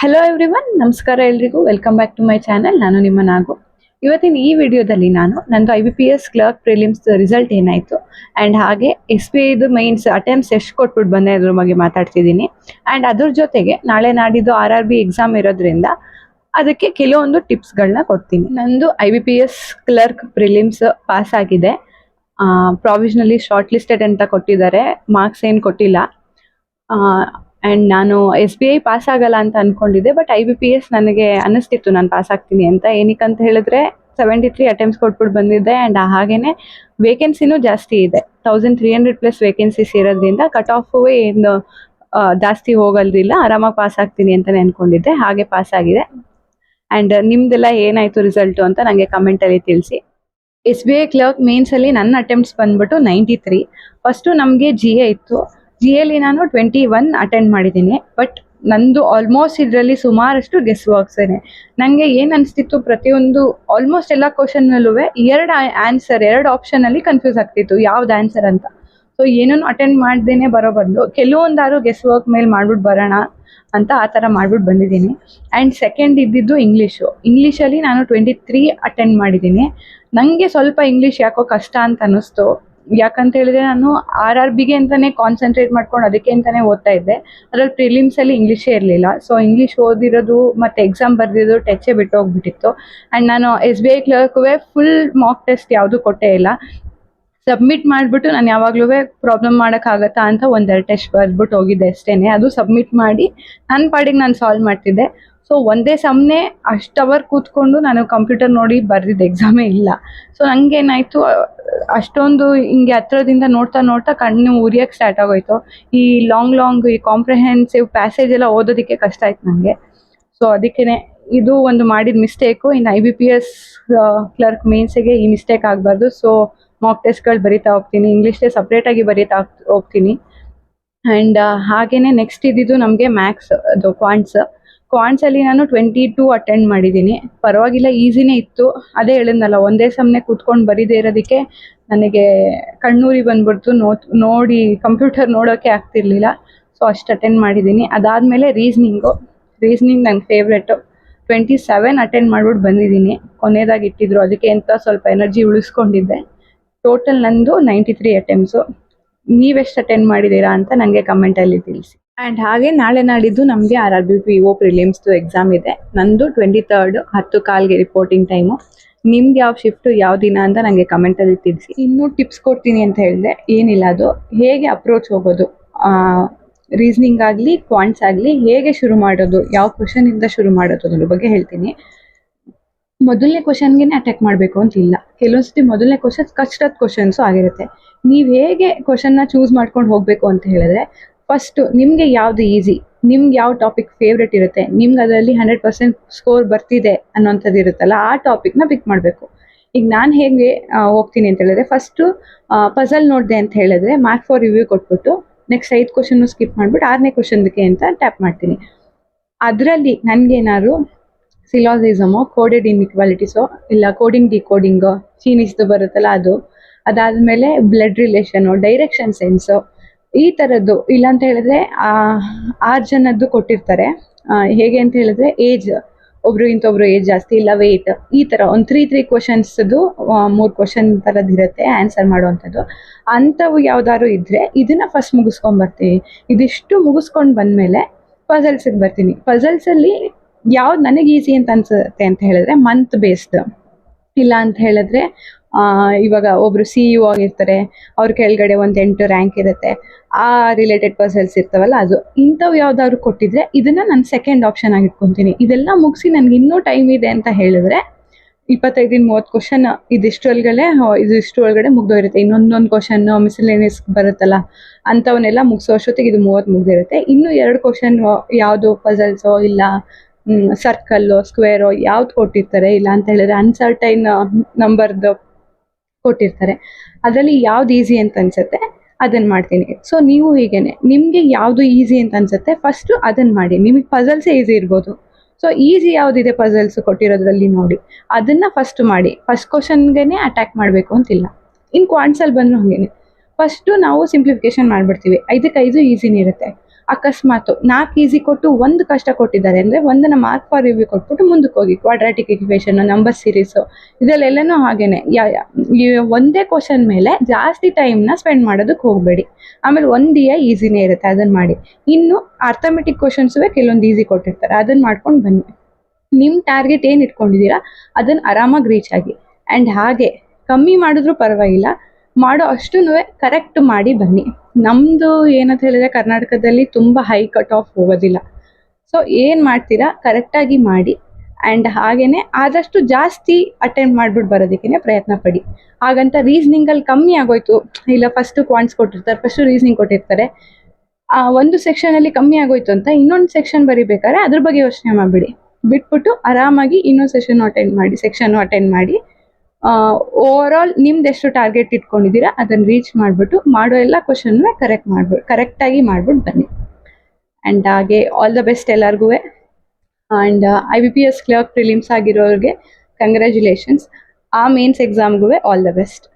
Hello everyone, ನಮಸ್ಕಾರ ಎಲ್ರಿಗೂ. Welcome back to my channel. ನಾನು ನಿಮ್ಮ ನಾಗು. ಇವತ್ತಿನ ಈ ವಿಡಿಯೋದಲ್ಲಿ ನಾನು ನಂದು IBPS ಕ್ಲರ್ಕ್ ಪ್ರಿಲಿಮ್ಸ್ ರಿಸಲ್ಟ್ ಏನಾಯಿತು ಆ್ಯಂಡ್ ಹಾಗೆ SBIದು ಮೈನ್ಸ್ ಅಟೆಂಪ್ಟ್ಸ್ ಎಷ್ಟು ಕೊಟ್ಬಿಟ್ಟು ಬಂದೆ ಅದ್ರ ಬಗ್ಗೆ ಮಾತಾಡ್ತಿದ್ದೀನಿ. ಆ್ಯಂಡ್ ಅದ್ರ ಜೊತೆಗೆ ನಾಳೆ ನಾಡಿದ್ದು RRB ಎಕ್ಸಾಮ್ ಇರೋದ್ರಿಂದ ಅದಕ್ಕೆ ಕೆಲವೊಂದು ಟಿಪ್ಸ್ಗಳನ್ನ ಕೊಡ್ತೀನಿ. ನಂದು IBPS ಕ್ಲರ್ಕ್ ಪ್ರಿಲಿಮ್ಸ್ ಪಾಸ್ ಆಗಿದೆ. ಪ್ರಾವಿಷನಲಿ ಶಾರ್ಟ್ ಲಿಸ್ಟೆಡ್ ಅಂತ ಕೊಟ್ಟಿದ್ದಾರೆ, ಮಾರ್ಕ್ಸ್ ಏನು ಕೊಟ್ಟಿಲ್ಲ. ಆ್ಯಂಡ್ ನಾನು SBI ಪಾಸ್ ಆಗಲ್ಲ ಅಂತ ಅಂದ್ಕೊಂಡಿದ್ದೆ, ಬಟ್ IBPS ನನಗೆ ಅನ್ನಿಸ್ತಿತ್ತು ನಾನು ಪಾಸ್ ಆಗ್ತೀನಿ ಅಂತ. ಏನಕ್ಕಂತ ಹೇಳಿದ್ರೆ 73 ಅಟೆಂಪ್ಟ್ಸ್ ಕೊಟ್ಬಿಟ್ಟು ಬಂದಿದ್ದೆ. ಆ್ಯಂಡ್ ಹಾಗೇನೆ ವೇಕೆನ್ಸಿನೂ ಜಾಸ್ತಿ ಇದೆ, 1300+ ವೇಕೆನ್ಸೀಸ್ ಇರೋದ್ರಿಂದ ಕಟ್ ಆಫು ಏನು ಜಾಸ್ತಿ ಹೋಗೋದಿಲ್ಲ, ಆರಾಮಾಗಿ ಪಾಸ್ ಆಗ್ತೀನಿ ಅಂತಲೇ ಅಂದ್ಕೊಂಡಿದ್ದೆ. ಹಾಗೆ ಪಾಸ್ ಆಗಿದೆ. ಆ್ಯಂಡ್ ನಿಮ್ದೆಲ್ಲ ಏನಾಯಿತು ರಿಸಲ್ಟು ಅಂತ ನನಗೆ ಕಮೆಂಟಲ್ಲಿ ತಿಳಿಸಿ. SBI ಕ್ಲರ್ಕ್ ಮೇನ್ಸಲ್ಲಿ ನನ್ನ ಅಟೆಂಪ್ಟ್ಸ್ ಬಂದ್ಬಿಟ್ಟು 93. ಫಸ್ಟು ನಮಗೆ GA ಇತ್ತು. GAಲಿ ನಾನು 21 ಅಟೆಂಡ್ ಮಾಡಿದ್ದೀನಿ. ಬಟ್ ನಂದು ಆಲ್ಮೋಸ್ಟ್ ಇದರಲ್ಲಿ ಸುಮಾರಷ್ಟು ಗೆಸ್ ವರ್ಕ್ಸೇನೆ. ನನಗೆ ಏನು ಅನಿಸ್ತಿತ್ತು, ಪ್ರತಿಯೊಂದು ಆಲ್ಮೋಸ್ಟ್ ಎಲ್ಲ ಕ್ವಶನ್ನಲ್ಲೂ ಎರಡು ಆಪ್ಷನಲ್ಲಿ ಕನ್ಫ್ಯೂಸ್ ಆಗ್ತಿತ್ತು ಯಾವ್ದು ಆನ್ಸರ್ ಅಂತ. ಸೊ ಏನೂ ಅಟೆಂಡ್ ಮಾಡ್ದೇನೆ ಬರೋ ಬದಲು ಕೆಲವೊಂದಾರು ಗೆಸ್ ವರ್ಕ್ ಮೇಲೆ ಮಾಡ್ಬಿಟ್ಟು ಬರೋಣ ಅಂತ ಆ ಥರ ಮಾಡ್ಬಿಟ್ಟು ಬಂದಿದ್ದೀನಿ. ಆ್ಯಂಡ್ ಸೆಕೆಂಡ್ ಇದ್ದಿದ್ದು ಇಂಗ್ಲೀಷಲ್ಲಿ ನಾನು 23 ಅಟೆಂಡ್ ಮಾಡಿದ್ದೀನಿ. ನನಗೆ ಸ್ವಲ್ಪ ಇಂಗ್ಲೀಷ್ ಯಾಕೋ ಕಷ್ಟ ಅಂತ ಅನ್ನಿಸ್ತು. ಯಾಕಂತ ಹೇಳಿದ್ರೆ ನಾನು RRBಗೆ ಅಂತಲೇ ಕಾನ್ಸಂಟ್ರೇಟ್ ಮಾಡ್ಕೊಂಡು ಅದಕ್ಕೆ ಅಂತಲೇ ಓದ್ತಾ ಇದ್ದೆ. ಅದರಲ್ಲಿ ಪ್ರಿಲಿಮ್ಸಲ್ಲಿ ಇಂಗ್ಲೀಷೇ ಇರಲಿಲ್ಲ. ಸೊ ಇಂಗ್ಲೀಷ್ ಓದಿರೋದು ಮತ್ತು ಎಕ್ಸಾಮ್ ಬರೆದಿರೋದು ಟಚ್ಚೇ ಬಿಟ್ಟು ಹೋಗ್ಬಿಟ್ಟಿತ್ತು. ಆ್ಯಂಡ್ ನಾನು SBI ಕ್ಲರ್ಕ್ಗೆ ಫುಲ್ ಮಾಕ್ ಟೆಸ್ಟ್ ಯಾವುದೂ ಕೊಟ್ಟೇ ಇಲ್ಲ. ಸಬ್ಮಿಟ್ ಮಾಡಿಬಿಟ್ಟು ನಾನು ಯಾವಾಗಲೂ ಪ್ರಾಬ್ಲಮ್ ಮಾಡೋಕ್ಕಾಗತ್ತಾ ಅಂತ ಒಂದೆರಡು ಟೆಸ್ಟ್ ಬರೆದ್ಬಿಟ್ಟು ಹೋಗಿದ್ದೆ ಅಷ್ಟೇ. ಅದು ಸಬ್ಮಿಟ್ ಮಾಡಿ ನನ್ನ ಪಾಡಿಗೆ ನಾನು ಸಾಲ್ವ್ ಮಾಡ್ತಿದ್ದೆ. ಸೊ ಒಂದೇ ಸಮ್ನೆ ಅಷ್ಟು ಅವರ್ ಕೂತ್ಕೊಂಡು ನಾನು ಕಂಪ್ಯೂಟರ್ ನೋಡಿ ಬರೆದಿದ್ದ ಎಕ್ಸಾಮೇ ಇಲ್ಲ. ಸೊ ನನಗೇನಾಯಿತು, ಅಷ್ಟೊಂದು ಹಿಂಗೆ ಹತ್ರದಿಂದ ನೋಡ್ತಾ ನೋಡ್ತಾ ಕಣ್ಣು ಉರಿಯೋಕ್ಕೆ ಸ್ಟಾರ್ಟ್ ಆಗೋಯ್ತು. ಈ ಲಾಂಗ್ ಈ ಕಾಂಪ್ರಿಹೆನ್ಸಿವ್ ಪ್ಯಾಸೇಜ್ ಎಲ್ಲ ಓದೋದಕ್ಕೆ ಕಷ್ಟ ಆಯ್ತು ನನಗೆ. ಸೊ ಅದಕ್ಕೇ ಇದು ಒಂದು ಮಾಡಿದ ಮಿಸ್ಟೇಕು. ಇನ್ನು IBPS ಕ್ಲರ್ಕ್ ಮೇನ್ಸಿಗೆ ಈ ಮಿಸ್ಟೇಕ್ ಆಗಬಾರ್ದು. ಸೊ ಮಾಕ್ ಟೆಸ್ಟ್ಗಳು ಬರಿತಾ ಹೋಗ್ತೀನಿ, ಇಂಗ್ಲೀಷೇ ಸಪ್ರೇಟಾಗಿ ಬರಿತಾ ಹೋಗ್ತೀನಿ. ಆ್ಯಂಡ್ ಹಾಗೆಯೇ ನೆಕ್ಸ್ಟ್ ಇದ್ದಿದ್ದು ನಮಗೆ ಮ್ಯಾಥ್ಸ್, ಅದು ಕ್ವಾಂಟ್ಸಲ್ಲಿ ನಾನು 22 ಅಟೆಂಡ್ ಮಾಡಿದ್ದೀನಿ. ಪರವಾಗಿಲ್ಲ, ಈಸಿನೇ ಇತ್ತು. ಅದೇ ಹೇಳಿದ್ನಲ್ಲ, ಒಂದೇ ಸಮನೆ ಕೂತ್ಕೊಂಡು ಬರೀದೇ ಇರೋದಕ್ಕೆ ನನಗೆ ಕಣ್ಣೂರಿ ಬಂದ್ಬಿಡ್ತು. ನೋಡಿ ಕಂಪ್ಯೂಟರ್ ನೋಡೋಕ್ಕೆ ಆಗ್ತಿರ್ಲಿಲ್ಲ. ಸೊ ಅಷ್ಟು ಅಟೆಂಡ್ ಮಾಡಿದ್ದೀನಿ. ಅದಾದಮೇಲೆ ರೀಸ್ನಿಂಗ್ ನನ್ನ ಫೇವ್ರೆಟು. 27 ಅಟೆಂಡ್ ಮಾಡ್ಬಿಟ್ಟು ಬಂದಿದ್ದೀನಿ. ಕೊನೆಯದಾಗಿ ಇಟ್ಟಿದ್ರು, ಅದಕ್ಕೆ ಅಂತ ಸ್ವಲ್ಪ ಎನರ್ಜಿ ಉಳಿಸ್ಕೊಂಡಿದ್ದೆ. ಟೋಟಲ್ ನಂದು 93 ಅಟೆಂಪ್ಟ್ಸು. ನೀವೆಷ್ಟು ಅಟೆಂಡ್ ಮಾಡಿದ್ದೀರಾ ಅಂತ ನನಗೆ ಕಮೆಂಟಲ್ಲಿ ತಿಳಿಸಿ. ಆ್ಯಂಡ್ ಹಾಗೆ ನಾಳೆ ನಾಡಿದ್ದು ನಮಗೆ RRB PO ಪ್ರಿಲಿಮ್ಸ್ದು ಎಕ್ಸಾಮ್ ಇದೆ. ನಂದು 23rd 10:15ಗೆ ರಿಪೋರ್ಟಿಂಗ್ ಟೈಮು. ನಿಮ್ದು ಯಾವ ಶಿಫ್ಟು ಯಾವ ದಿನ ಅಂತ ನನಗೆ ಕಮೆಂಟಲ್ಲಿ ತಿಳಿಸಿ. ಇನ್ನೂ ಟಿಪ್ಸ್ ಕೊಡ್ತೀನಿ ಅಂತ ಹೇಳಿದೆ, ಏನಿಲ್ಲ, ಅದು ಹೇಗೆ ಅಪ್ರೋಚ್ ಹೋಗೋದು, ರೀಸ್ನಿಂಗ್ ಆಗಲಿ ಕ್ವಾಂಟ್ಸ್ ಆಗಲಿ ಹೇಗೆ ಶುರು ಮಾಡೋದು, ಯಾವ ಕ್ವಶನಿಂದ ಶುರು ಮಾಡೋದು ಅನ್ನೋದ್ರ ಬಗ್ಗೆ ಹೇಳ್ತೀನಿ. ಮೊದಲನೇ ಕ್ವಶನ್ಗೆ ಅಟ್ಯಾಕ್ ಮಾಡಬೇಕು ಅಂತಿಲ್ಲ. ಕೆಲವೊಂದ್ಸತಿ ಮೊದಲನೇ ಕ್ವಶನ್ ಕಷ್ಟದ ಕ್ವಶನ್ಸು ಆಗಿರುತ್ತೆ. ನೀವು ಹೇಗೆ ಕ್ವಶನ್ನ ಚೂಸ್ ಮಾಡ್ಕೊಂಡು ಹೋಗಬೇಕು ಅಂತ ಹೇಳಿದ್ರೆ, ಫಸ್ಟು ನಿಮಗೆ ಯಾವುದು ಈಸಿ, ನಿಮ್ಗೆ ಯಾವ ಟಾಪಿಕ್ ಫೇವ್ರೆಟ್ ಇರುತ್ತೆ, ನಿಮ್ಗೆ ಅದರಲ್ಲಿ 100% ಸ್ಕೋರ್ ಬರ್ತಿದೆ ಅನ್ನೋಂಥದ್ದು ಇರುತ್ತಲ್ಲ, ಆ ಟಾಪಿಕ್ನ ಪಿಕ್ ಮಾಡಬೇಕು. ಈಗ ನಾನು ಹೇಗೆ ಹೋಗ್ತೀನಿ ಅಂತ ಹೇಳಿದ್ರೆ, ಫಸ್ಟು ಪಝಲ್ ನೋಡಿದೆ ಅಂತ ಹೇಳಿದ್ರೆ ಮಾರ್ಕ್ ಫಾರ್ ರಿವ್ಯೂ ಕೊಟ್ಬಿಟ್ಟು ನೆಕ್ಸ್ಟ್ 5 ಕ್ವಶನ್ನು ಸ್ಕಿಪ್ ಮಾಡಿಬಿಟ್ಟು 6ನೇ ಕ್ವಶನ್ಗೆ ಅಂತ ಟ್ಯಾಪ್ ಮಾಡ್ತೀನಿ. ಅದರಲ್ಲಿ ನನಗೇನಾದ್ರು ಸಿಲಾಜಿಸಮು, ಕೋಡೆಡ್ ಇನ್ಇಕ್ವಾಲಿಟೀಸು, ಇಲ್ಲ ಕೋಡಿಂಗ್ ಡಿಕೋಡಿಂಗು, ಚೀನೀಸ್ದು ಬರುತ್ತಲ್ಲ ಅದು, ಅದಾದಮೇಲೆ ಬ್ಲಡ್ ರಿಲೇಷನು, ಡೈರೆಕ್ಷನ್ ಸೆನ್ಸು, ಈ ಥರದ್ದು. ಇಲ್ಲಾಂತ ಹೇಳಿದ್ರೆ 6 ಜನದ್ದು ಕೊಟ್ಟಿರ್ತಾರೆ. ಹೇಗೆ ಅಂತ ಹೇಳಿದ್ರೆ ಏಜ್, ಒಬ್ರಿಗಿಂತ ಒಬ್ರು ಏಜ್ ಜಾಸ್ತಿ, ಇಲ್ಲ ವೆಯ್ಟ್, ಈ ಥರ ಒಂದು 3 ಕ್ವಶನ್ಸ್ದು 3 ಕ್ವಶನ್ ಥರದ್ದು ಇರುತ್ತೆ ಆನ್ಸರ್ ಮಾಡುವಂಥದ್ದು. ಅಂಥವು ಯಾವ್ದಾದ್ರು ಇದ್ದರೆ ಇದನ್ನು ಫಸ್ಟ್ ಮುಗಿಸ್ಕೊಂಬರ್ತೀನಿ. ಇದಿಷ್ಟು ಮುಗಿಸ್ಕೊಂಡು ಬಂದಮೇಲೆ ಪಝಲ್ಸಿಗೆ ಬರ್ತೀನಿ. ಪಝಲ್ಸಲ್ಲಿ ಯಾವ್ದು ನನಗೆ ಈಸಿ ಅಂತ ಅನ್ಸುತ್ತೆ ಅಂತ ಹೇಳಿದ್ರೆ ಮಂತ್ ಬೇಸ್ಡ್, ಇಲ್ಲ ಅಂತ ಹೇಳಿದ್ರೆ ಇವಾಗ ಒಬ್ಬರು CEO ಆಗಿರ್ತಾರೆ, ಅವ್ರ ಕೆಳಗಡೆ ಒಂದು 8 ರ್ಯಾಂಕ್ ಇರುತ್ತೆ, ಆ ರಿಲೇಟೆಡ್ ಪಝಲ್ಸ್ ಇರ್ತಾವಲ್ಲ ಅದು. ಇಂಥವು ಯಾವ್ದಾದ್ರು ಕೊಟ್ಟಿದ್ರೆ ಇದನ್ನು ನಾನು ಸೆಕೆಂಡ್ ಆಪ್ಷನ್ ಆಗಿ ಇಟ್ಕೊತೀನಿ. ಇದೆಲ್ಲ ಮುಗಿಸಿ ನನಗೆ ಇನ್ನೂ ಟೈಮ್ ಇದೆ ಅಂತ ಹೇಳಿದ್ರೆ 25-30 ಕ್ವಶನ್ ಇದಿಷ್ಟು ಒಳಗಡೆ ಮುಗ್ದೋಗಿರುತ್ತೆ. ಇನ್ನೊಂದೊಂದು ಕ್ವಶನ್ ಮಿಸ್ಲೆನಿಯಸ್ ಬರುತ್ತಲ್ಲ, ಅಂಥವನ್ನೆಲ್ಲ ಮುಗಿಸೋ ಅಷ್ಟೊತ್ತಿಗೆ ಇದು 30 ಮುಗ್ದಿರುತ್ತೆ. ಇನ್ನೂ 2 ಕ್ವಶನ್ ಯಾವುದು ಪಝಲ್ಸೋ ಇಲ್ಲ ಸರ್ಕಲ್ಲು ಸ್ಕ್ವೇರೋ ಯಾವ್ದು ಕೊಟ್ಟಿರ್ತಾರೆ, ಇಲ್ಲ ಅಂತ ಹೇಳಿದ್ರೆ ಅನ್ಸರ್ಟೈನ್ ನಂಬರ್ದು ಕೊಟ್ಟಿರ್ತಾರೆ, ಅದರಲ್ಲಿ ಯಾವ್ದು ಈಸಿ ಅಂತ ಅನ್ಸುತ್ತೆ ಅದನ್ನು ಮಾಡ್ತೀನಿ. ಸೊ ನೀವು ಹೀಗೇನೆ ನಿಮಗೆ ಯಾವುದು ಈಸಿ ಅಂತ ಅನ್ಸುತ್ತೆ ಫಸ್ಟು ಅದನ್ನು ಮಾಡಿ. ನಿಮಗೆ ಪಝಲ್ಸೇ ಈಸಿ ಇರ್ಬೋದು. ಸೊ ಈಸಿ ಯಾವುದಿದೆ ಪಝಲ್ಸ್ ಕೊಟ್ಟಿರೋದ್ರಲ್ಲಿ ನೋಡಿ, ಅದನ್ನು ಫಸ್ಟ್ ಮಾಡಿ. ಫಸ್ಟ್ ಕ್ವಶನ್ಗೆ ಅಟ್ಯಾಕ್ ಮಾಡಬೇಕು ಅಂತಿಲ್ಲ. ಇನ್ನು ಕ್ವಾಂಟ್ಸಲ್ಲಿ ಬಂದರೂ ಹಾಗೇನೆ, ಫಸ್ಟು ನಾವು ಸಿಂಪ್ಲಿಫಿಕೇಶನ್ ಮಾಡಿಬಿಡ್ತೀವಿ. 5ಕ್ಕೆ 5 ಈಸಿನೇ ಇರುತ್ತೆ. ಅಕಸ್ಮಾತ್ 4 ಈಸಿ ಕೊಟ್ಟು ಒಂದು ಕಷ್ಟ ಕೊಟ್ಟಿದ್ದಾರೆ ಅಂದರೆ ಒಂದನ್ನು ಮಾರ್ಕ್ ಫಾರ್ ರಿವ್ಯೂ ಕೊಟ್ಬಿಟ್ಟು ಮುಂದಕ್ಕೆ ಹೋಗಿ. ಕ್ವಾಡ್ರಾಟಿಕ್ ಇಕ್ವೇಷನ್, ನಂಬರ್ ಸೀರೀಸು ಇದರಲ್ಲೆಲ್ಲನೂ ಹಾಗೇನೆ. ಈ ಒಂದೇ ಕ್ವಶನ್ ಮೇಲೆ ಜಾಸ್ತಿ ಟೈಮ್ನ ಸ್ಪೆಂಡ್ ಮಾಡೋದಕ್ಕೆ ಹೋಗಬೇಡಿ. ಆಮೇಲೆ ಒಂದು ಈಸಿನೇ ಇರುತ್ತೆ, ಅದನ್ನು ಮಾಡಿ. ಇನ್ನು ಅರ್ಥಮೆಟಿಕ್ ಕ್ವಶನ್ಸುವೆ ಕೆಲವೊಂದು ಈಸಿ ಕೊಟ್ಟಿರ್ತಾರೆ, ಅದನ್ನು ಮಾಡ್ಕೊಂಡು ಬನ್ನಿ. ನಿಮ್ಮ ಟಾರ್ಗೆಟ್ ಏನು ಇಟ್ಕೊಂಡಿದ್ದೀರಾ ಅದನ್ನು ಆರಾಮಾಗಿ ರೀಚ್ ಆಗಿ. ಆ್ಯಂಡ್ ಹಾಗೆ ಕಮ್ಮಿ ಮಾಡಿದ್ರೂ ಪರವಾಗಿಲ್ಲ, ಮಾಡೋ ಅಷ್ಟೂ ಕರೆಕ್ಟ್ ಮಾಡಿ ಬನ್ನಿ. ನಮ್ಮದು ಏನಂತ ಹೇಳಿದ್ರೆ ಕರ್ನಾಟಕದಲ್ಲಿ ತುಂಬ ಹೈ ಕಟ್ ಆಫ್ ಹೋಗೋದಿಲ್ಲ. ಸೊ ಏನು ಮಾಡ್ತೀರಾ ಕರೆಕ್ಟಾಗಿ ಮಾಡಿ. ಆ್ಯಂಡ್ ಹಾಗೆಯೇ ಆದಷ್ಟು ಜಾಸ್ತಿ ಅಟೆಂಪ್ಟ್ ಮಾಡಿಬಿಟ್ಟು ಬರೋದಕ್ಕೆ ಪ್ರಯತ್ನ ಪಡಿ. ಹಾಗಂತ ರೀಸ್ನಿಂಗಲ್ಲಿ ಕಮ್ಮಿ ಆಗೋಯ್ತು, ಇಲ್ಲ ಫಸ್ಟು ಕ್ವಾಂಟ್ಸ್ ಕೊಟ್ಟಿರ್ತಾರೆ, ಫಸ್ಟು ರೀಸ್ನಿಂಗ್ ಕೊಟ್ಟಿರ್ತಾರೆ, ಒಂದು ಸೆಕ್ಷನಲ್ಲಿ ಕಮ್ಮಿ ಆಗೋಯ್ತು ಅಂತ ಇನ್ನೊಂದು ಸೆಕ್ಷನ್ ಬರಿಬೇಕಾದ್ರೆ ಅದ್ರ ಬಗ್ಗೆ ಯೋಚನೆ ಮಾಡಿಬಿಡಿ. ಬಿಟ್ಬಿಟ್ಟು ಆರಾಮಾಗಿ ಇನ್ನೊಂದು ಸೆಕ್ಷನ್ನು ಅಟೆಂಡ್ ಮಾಡಿ. ಓವರ್ ಆಲ್ ನಿಮ್ದು ಎಷ್ಟು ಟಾರ್ಗೆಟ್ ಇಟ್ಕೊಂಡಿದ್ದೀರಾ ಅದನ್ನು ರೀಚ್ ಮಾಡಿಬಿಟ್ಟು ಮಾಡೋ ಎಲ್ಲ ಕ್ವಶನ್ನು ಕರೆಕ್ಟಾಗಿ ಮಾಡ್ಬಿಟ್ಟು ಬನ್ನಿ. ಆ್ಯಂಡ್ ಹಾಗೆ ಆಲ್ ದ ಬೆಸ್ಟ್ ಎಲ್ಲರಿಗೂ. ಆ್ಯಂಡ್ IBPS ಕ್ಲರ್ಕ್ ಪ್ರಿಲಿಮ್ಸ್ ಆಗಿರೋರಿಗೆ ಕಂಗ್ರ್ಯಾಚುಲೇಷನ್ಸ್. ಆ ಮೇನ್ಸ್ ಎಕ್ಸಾಮ್ಗೂ ಆಲ್ ದ ಬೆಸ್ಟ್.